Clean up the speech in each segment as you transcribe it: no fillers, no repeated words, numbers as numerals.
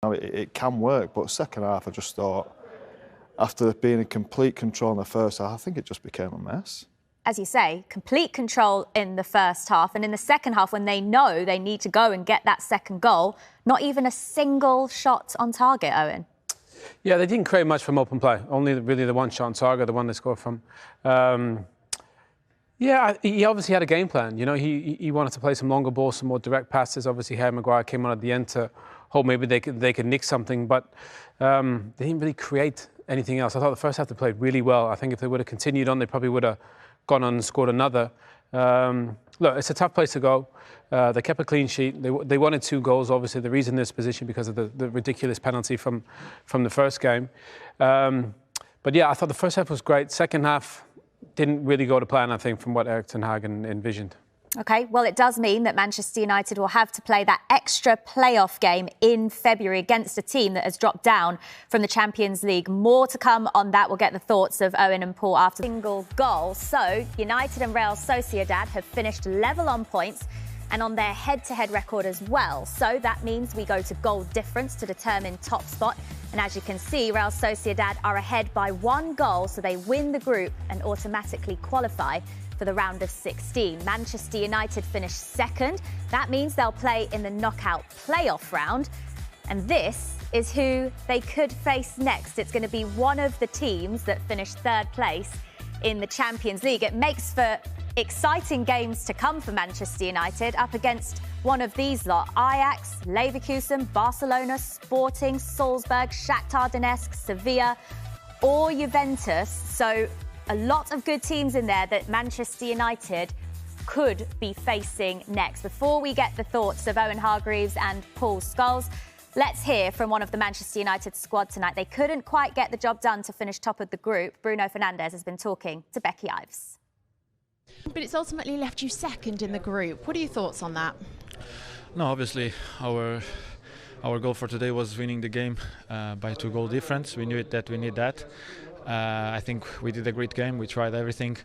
It can work, but second half I just thought, after being in complete control in the first half, I think it just became a mess. As you say, complete control in the first half, and in the second half, when they know they need to go and get that second goal, not even a single shot on target, Owen. Yeah, they didn't create much from open play. Only really the one shot on target, the one they scored from. Yeah, he obviously had a game plan. You know, he wanted to play some longer balls, some more direct passes. Obviously, Harry Maguire came on at the end to hope maybe they could nick something, but they didn't really create anything else. I thought the first half they played really well. I think if they would have continued on, they probably would have gone on and scored another. Look, it's a tough place to go. They kept a clean sheet. They wanted 2 goals. Obviously, the reason this position because of the ridiculous penalty from the first game. But yeah, I thought the first half was great. Second half didn't really go to plan, I think, from what Erik ten Hag envisioned. OK, well, it does mean that Manchester United will have to play that extra playoff game in February against a team that has dropped down from the Champions League. More to come on that. We'll get the thoughts of Owen and Paul after the single goal. So, United and Real Sociedad have finished level on points and on their head-to-head record as well. So that means we go to goal difference to determine top spot. And as you can see, Real Sociedad are ahead by 1 goal, so they win the group and automatically qualify for the round of 16. Manchester United finished second. That means they'll play in the knockout playoff round. And this is who they could face next. It's going to be one of the teams that finished 3rd place in the Champions League. It makes for exciting games to come for Manchester United up against one of these lot: Ajax, Leverkusen, Barcelona, Sporting, Salzburg, Shakhtar Donetsk, Sevilla or Juventus. So a lot of good teams in there that Manchester United could be facing next. Before we get the thoughts of Owen Hargreaves and Paul Scholes, let's hear from one of the Manchester United squad tonight. They couldn't quite get the job done to finish top of the group. Bruno Fernandes has been talking to Becky Ives. But it's ultimately left you second in the group. What are your thoughts on that? No, obviously our goal for today was winning the game by 2 goal difference. We knew that we need that. I think we did a great game. We tried everything.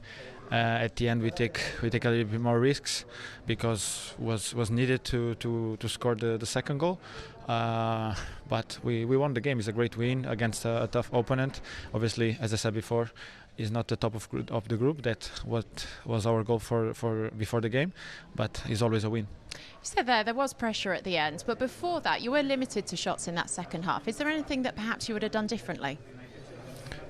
At the end, we take a little bit more risks because was needed to score the second goal. But we won the game. It's a great win against a tough opponent. Obviously, as I said before, is not the top of the group. That what was our goal for before the game, but it's always a win. You said there was pressure at the end, but before that, you were limited to shots in that second half. Is there anything that perhaps you would have done differently?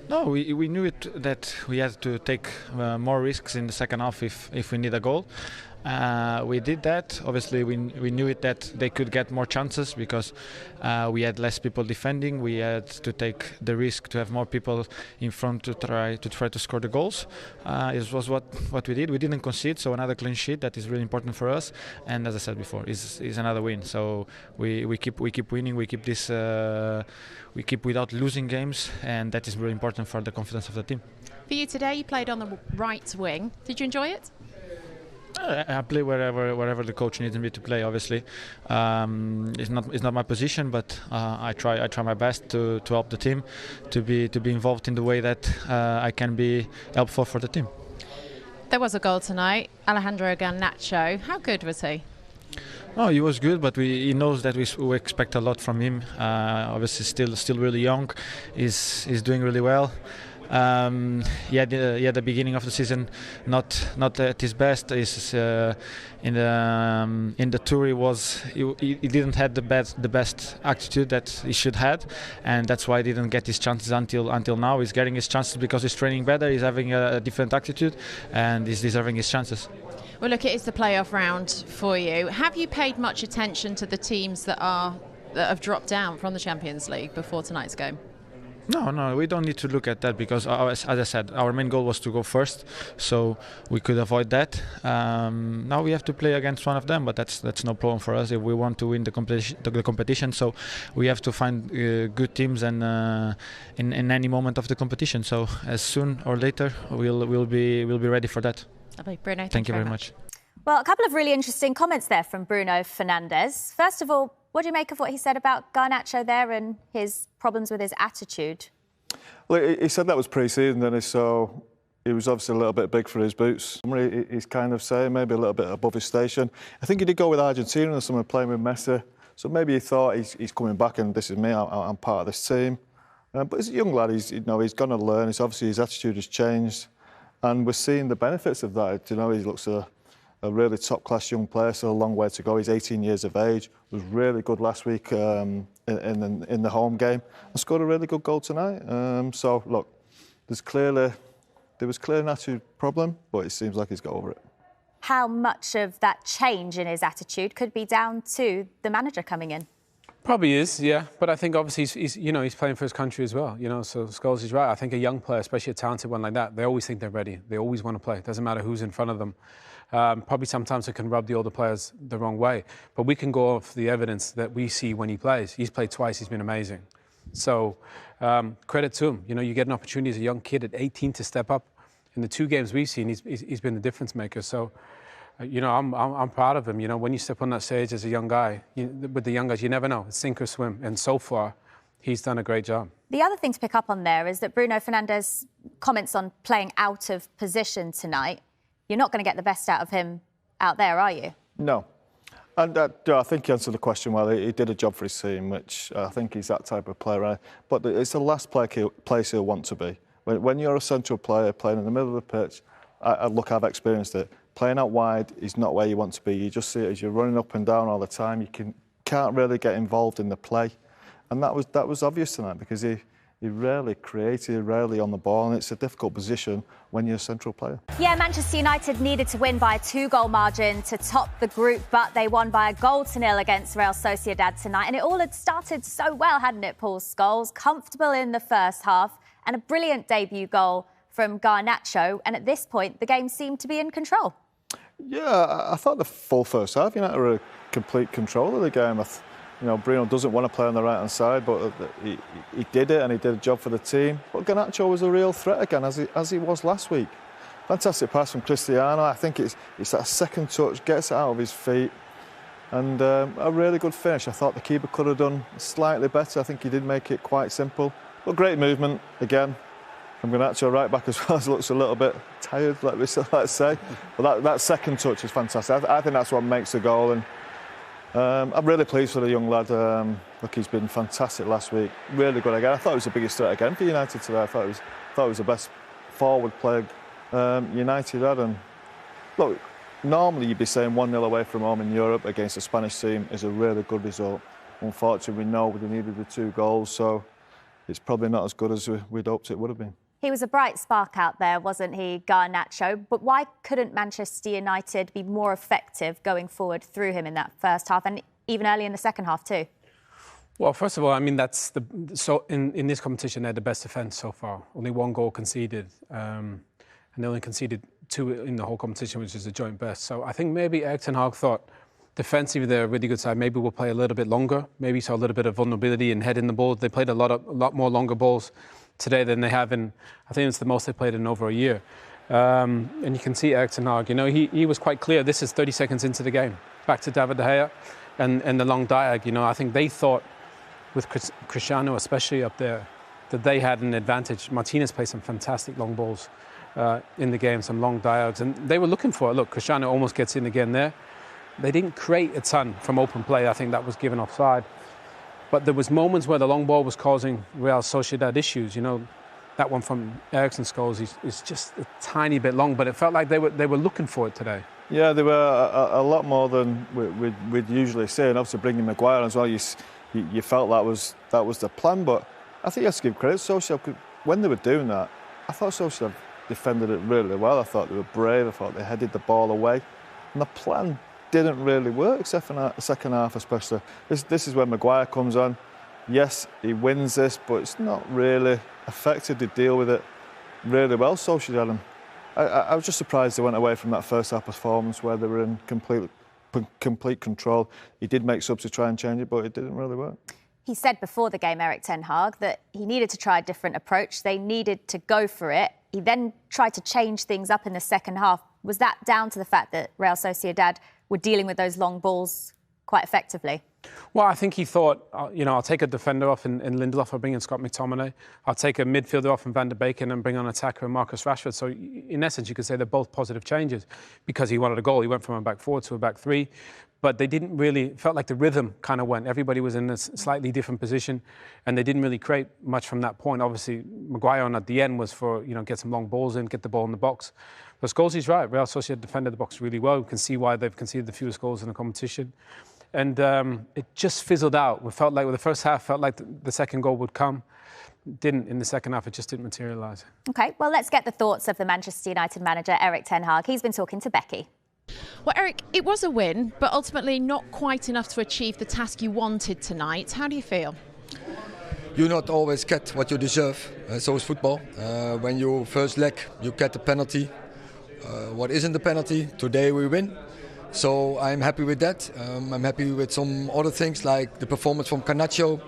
No, we knew that we had to take more risks in the second half if we need a goal. We did that. Obviously, we knew that they could get more chances because we had less people defending. We had to take the risk to have more people in front to try to score the goals. It was what we did. We didn't concede, so another clean sheet that is really important for us. And as I said before, is another win. So we keep winning. We keep this. We keep without losing games, and that is really important for the confidence of the team. For you today, you played on the right wing. Did you enjoy it? I play wherever the coach needs me to play. Obviously, it's not my position, but I try my best to help the team, to be involved in the way that I can be helpful for the team. There was a goal tonight, Alejandro Garnacho. How good was he? No, he was good, but he knows that we expect a lot from him. Obviously, still really young. He's doing really well. He had the beginning of the season not at his best. He's, in the tour he didn't have the best attitude that he should had, and that's why he didn't get his chances until now. He's getting his chances because he's training better. He's having a different attitude, and he's deserving his chances. Well, look, it is the playoff round for you. Have you paid much attention to the teams that have dropped down from the Champions League before tonight's game? No, we don't need to look at that because, as I said, our main goal was to go first, so we could avoid that. Now we have to play against one of them, but that's no problem for us if we want to win the competition. So we have to find good teams and in any moment of the competition. So as soon or later, we'll be ready for that. Lovely. Bruno, thank you very much. Well, a couple of really interesting comments there from Bruno Fernandes. First of all, what do you make of what he said about Garnacho there and his problems with his attitude? Well, he said that was pre-season, didn't he? So he was obviously a little bit big for his boots. He's kind of saying maybe a little bit above his station. I think he did go with Argentina or someone playing with Messi. So maybe he thought he's coming back and this is me, I'm part of this team. But he's a young lad, he's going to learn. It's obviously his attitude has changed. And we're seeing the benefits of that. He looks a really top-class young player, still a long way to go. He's 18 years of age, was really good last week in the home game, and scored a really good goal tonight. So, look, there was clearly an attitude problem, but it seems like he's got over it. How much of that change in his attitude could be down to the manager coming in? Probably is, yeah. But I think obviously he's playing for his country as well. So Scholes is right. I think a young player, especially a talented one like that, they always think they're ready. They always want to play. It doesn't matter who's in front of them. Probably sometimes it can rub the older players the wrong way. But we can go off the evidence that we see when he plays. He's played twice. He's been amazing. So credit to him. You get an opportunity as a young kid at 18 to step up. In the 2 games we've seen, he's been the difference maker. So. I'm proud of him. When you step on that stage as a young guy, with the young guys, you never know. It's sink or swim. And so far, he's done a great job. The other thing to pick up on there is that Bruno Fernandes comments on playing out of position tonight. You're not going to get the best out of him out there, are you? No. And I think he answered the question well. He did a job for his team, which I think he's that type of player. Right? But it's the last place he'll want to be. When you're a central player playing in the middle of the pitch, I've experienced it. Playing out wide is not where you want to be. You just see it as you're running up and down all the time. You can't really get involved in the play. And that was obvious tonight because he rarely created, rarely on the ball, and it's a difficult position when you're a central player. Yeah, Manchester United needed to win by a 2-goal margin to top the group, but they won by a 1-0 against Real Sociedad tonight. And it all had started so well, hadn't it, Paul Scholes? Comfortable in the first half and a brilliant debut goal from Garnacho. And at this point, the game seemed to be in control. Yeah, I thought the full first half, United were in complete control of the game. Bruno doesn't want to play on the right-hand side, but he did it and he did a job for the team. But Garnacho was a real threat again, as he was last week. Fantastic pass from Cristiano. I think it's that second touch, gets it out of his feet. And a really good finish. I thought the keeper could have done slightly better. I think he did make it quite simple. But great movement, again. I'm Garnacho right back as well. Looks a little bit tired, let's say. But that second touch is fantastic. I think that's what makes the goal. And I'm really pleased for the young lad. Look, he's been fantastic last week. Really good again. I thought it was the biggest threat again for United today. I thought it was the best forward player United had. And look, normally you'd be saying 1-0 away from home in Europe against a Spanish team is a really good result. Unfortunately, we know we needed the 2 goals, so it's probably not as good as we'd hoped it would have been. He was a bright spark out there, wasn't he, Garnacho? But why couldn't Manchester United be more effective going forward through him in that first half and even early in the second half too? Well, first of all, so in this competition, they're the best defence so far. Only 1 goal conceded, and they only conceded 2 in the whole competition, which is a joint best. So I think maybe Erik ten Hag thought defensively they're a really good side. Maybe we'll play a little bit longer. Maybe saw a little bit of vulnerability in heading the ball. They played a lot more longer balls today than they have in, I think it's the most they played in over a year. And you can see Erik ten Hag, he was quite clear. This is 30 seconds into the game. Back to David De Gea and the long diag. I think they thought with Cristiano especially up there that they had an advantage. Martinez played some fantastic long balls in the game, some long diags, and they were looking for it. Look, Cristiano almost gets in again there. They didn't create a ton from open play. I think that was given offside. But there was moments where the long ball was causing Real Sociedad issues. That one from Eriksen Scholes is just a tiny bit long, but it felt like they were looking for it today. Yeah, they were a lot more than we'd usually see. And obviously bringing Maguire as well, you felt that was the plan. But I think you have to give credit to Sociedad. When they were doing that, I thought Sociedad defended it really well. I thought they were brave. I thought they headed the ball away. And the plan didn't really work, except for the second half especially. This is where Maguire comes on. Yes, he wins this, but it's not really effective to deal with it really well, Sociedad. And I was just surprised they went away from that first half performance where they were in complete control. He did make subs to try and change it, but it didn't really work. He said before the game, Erik ten Hag, that he needed to try a different approach. They needed to go for it. He then tried to change things up in the second half. Was that down to the fact that Real Sociedad were dealing with those long balls quite effectively? Well, I think he thought, I'll take a defender off in Lindelof, I'll bring in Scott McTominay. I'll take a midfielder off in Van der Beek and bring on an attacker and Marcus Rashford. So in essence, you could say they're both positive changes because he wanted a goal. He went from a back 4 to a back 3. but they didn't really, felt like the rhythm kind of went. Everybody was in a slightly different position, and they didn't really create much from that point. Obviously, Maguire on at the end was for, get some long balls in, get the ball in the box. But Scholes is right. Real Sociedad defended the box really well. We can see why they've conceded the fewest goals in the competition. And it just fizzled out. We felt like, the first half felt like the second goal would come. Didn't in the second half, it just didn't materialise. OK, well, let's get the thoughts of the Manchester United manager, Erik ten Hag. He's been talking to Becky. Well, Erik, it was a win, but ultimately not quite enough to achieve the task you wanted tonight. How do you feel? You not always get what you deserve, so is football. When you first leg, you get the penalty. What isn't the penalty? Today we win. So I'm happy with that. I'm happy with some other things like the performance from Garnacho.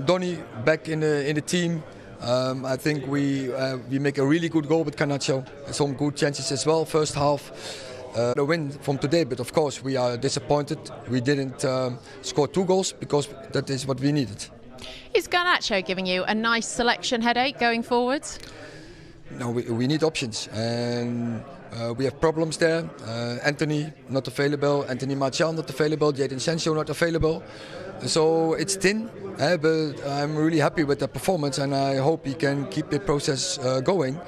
Donny back in the team. I think we make a really good goal with Garnacho. Some good chances as well. First half, the win from today. But of course, we are disappointed. We didn't score 2 goals because that is what we needed. Is Garnacho giving you a nice selection headache going forward? No, we need options, and we have problems there. Anthony not available. Anthony Martial not available. Jadon Sancho not available. So it's thin, but I'm really happy with the performance, and I hope he can keep the process going.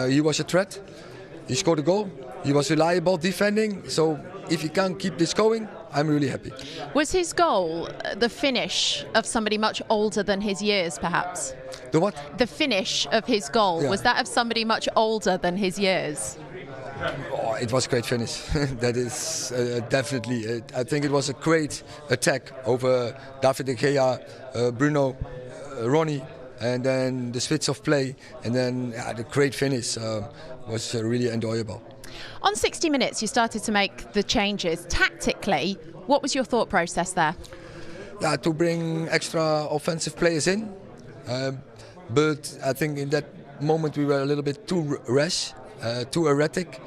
He was a threat. He scored a goal. He was reliable defending. So if he can keep this going, I'm really happy. Was his goal the finish of somebody much older than his years, perhaps? The what? The finish of his goal. Yeah. Was that of somebody much older than his years? Oh, it was a great finish. That is definitely. I think it was a great attack over David De Gea, Bruno, Ronnie, and then the switch of play, and then the great finish was really enjoyable. On 60 minutes, you started to make the changes. Tactically, what was your thought process there? Yeah, to bring extra offensive players in, but I think in that moment we were a little bit too rash. Too erratic.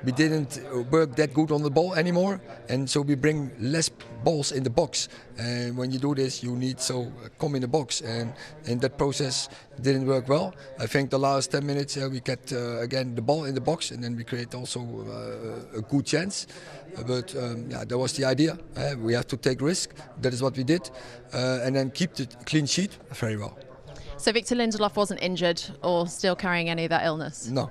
We didn't work that good on the ball anymore, and so we bring less balls in the box. And when you do this, you need to come in the box, and that process didn't work well. I think the last 10 minutes we get again the ball in the box, and then we create also a good chance. But yeah, that was the idea. We have to take risk. That is what we did, and then keep the clean sheet very well. So Victor Lindelof wasn't injured or still carrying any of that illness? No.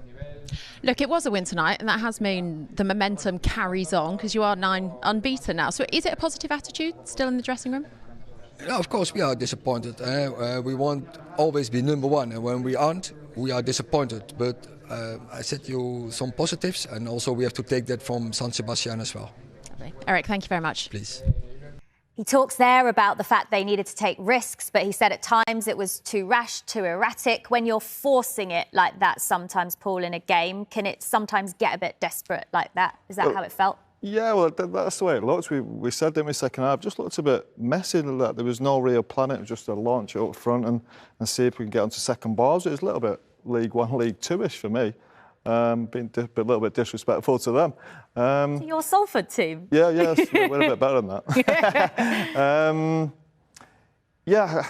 Look, it was a win tonight, and that has meant the momentum carries on because you are 9 unbeaten now. So is it a positive attitude still in the dressing room? Yeah, of course we are disappointed. We won't always be number one, and when we aren't, we are disappointed. But I said you some positives, and also we have to take that from San Sebastian as well. Lovely. Erik, thank you very much. Please. He talks there about the fact they needed to take risks, but he said at times it was too rash, too erratic. When you're forcing it like that sometimes, Paul, in a game, can it sometimes get a bit desperate like that? Is that how it felt? Yeah, well, that's the way it looked. We said in the second half, just looked a bit messy. That there was no real plan. It was just a launch up front and see if we can get onto second balls. It was a little bit League One, League Two-ish for me. Being a little bit disrespectful to them. To your Salford team? Yeah, we're a bit better than that. Yeah,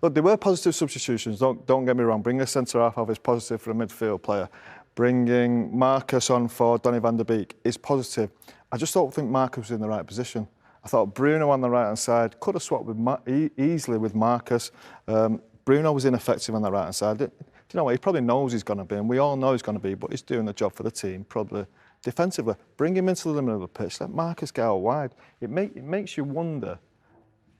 look, there were positive substitutions. Don't get me wrong. Bringing a centre-half off is positive for a midfield player. Bringing Marcus on for Donny van der Beek is positive. I just don't think Marcus was in the right position. I thought Bruno on the right-hand side could have swapped easily with Marcus. Bruno was ineffective on the right-hand side. You know what, he probably knows he's going to be, and we all know he's going to be, but he's doing the job for the team, probably defensively. Bring him into the middle of the pitch, let Marcus get out wide. It makes you wonder,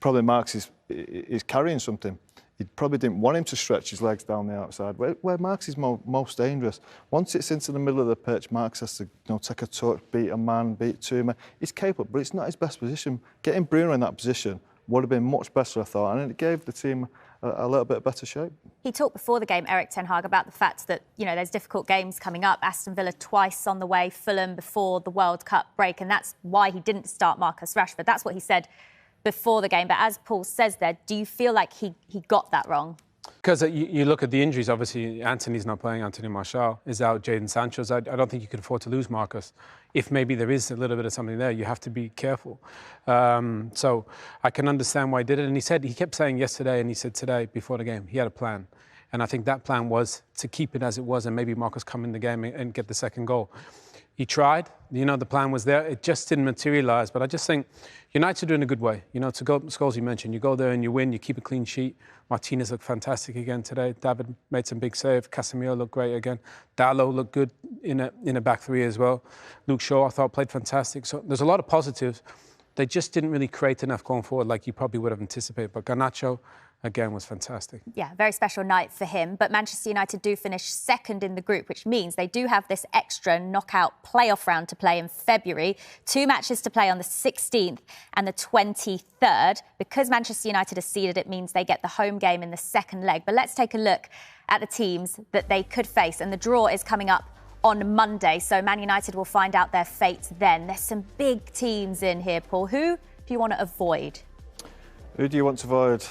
probably Marcus is carrying something. He probably didn't want him to stretch his legs down the outside, where Marcus is most dangerous. Once it's into the middle of the pitch, Marcus has to take a touch, beat a man, beat 2 men. He's capable, but it's not his best position. Getting Bruno in that position would have been much better, I thought, and it gave the team a little bit better shape. He talked before the game, Erik ten Hag, about the fact that, there's difficult games coming up. Aston Villa twice on the way, Fulham before the World Cup break, and that's why he didn't start Marcus Rashford. That's what he said before the game. But as Paul says there, do you feel like he got that wrong? Because you look at the injuries, obviously Anthony's not playing, Anthony Martial is out, Jadon Sancho's out. I don't think you can afford to lose Marcus. If maybe there is a little bit of something there, you have to be careful. So I can understand why he did it. And he kept saying yesterday and he said today before the game, he had a plan. And I think that plan was to keep it as it was and maybe Marcus come in the game and get the second goal. he tried. You know, the plan was there. It just didn't materialise. But I just think United are in a good way. You know, to go, Scholes, you mentioned, you go there and you win, you keep a clean sheet. Martinez looked fantastic again today. David made some big save. Casemiro looked great again. Dalot looked good in a back three as well. Luke Shaw, I thought, played fantastic. So there's a lot of positives. They just didn't really create enough going forward like you probably would have anticipated. But Garnacho, again, was fantastic. Yeah, very special night for him. But Manchester United do finish second in the group, which means they do have this extra knockout playoff round to play in February. 2 matches to play on the 16th and the 23rd. Because Manchester United are seeded, it means they get the home game in the second leg. But let's take a look at the teams that they could face. And the draw is coming up on Monday, so Man United will find out their fate then. There's some big teams in here, Paul. Who do you want to avoid? Who do you want to avoid?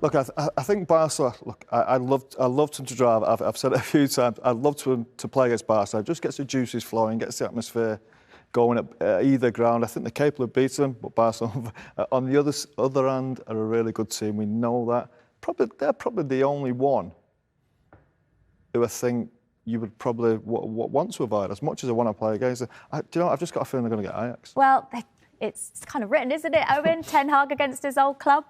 Look, I think Barca. Look, I loved them to drive. I've said it a few times. I loved them to play against Barca. It just gets the juices flowing, gets the atmosphere going at either ground. I think they're capable of beating them, but Barca on the other end are a really good team. We know that. They're probably the only one who I think you would probably want to avoid as much as I want to play against them. Do you know, I've just got a feeling they're going to get Ajax. Well, it's kind of written, isn't it, Owen? Ten Hag against his old club.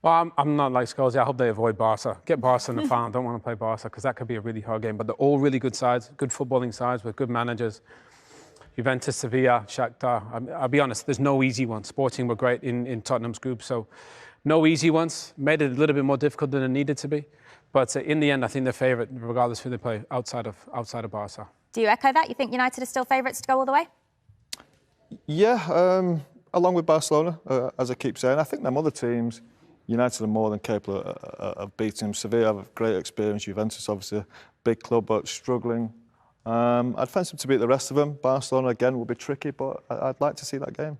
Well, I'm not like Scholes. I hope they avoid Barca. Get Barca in the final. Don't want to play Barca because that could be a really hard game. But they're all really good sides, good footballing sides with good managers. Juventus, Sevilla, Shakhtar. I'll be honest, there's no easy ones. Sporting were great in Tottenham's group, so no easy ones. Made it a little bit more difficult than it needed to be. But in the end, I think they're favourite, regardless who they play outside of Barca. Do you echo that? You think United are still favourites to go all the way? Yeah, along with Barcelona, as I keep saying. I think them other teams, United are more than capable of beating them. Sevilla have a great experience. Juventus, obviously, a big club, but struggling. I'd fancy them to beat the rest of them. Barcelona, again, will be tricky, but I'd like to see that game.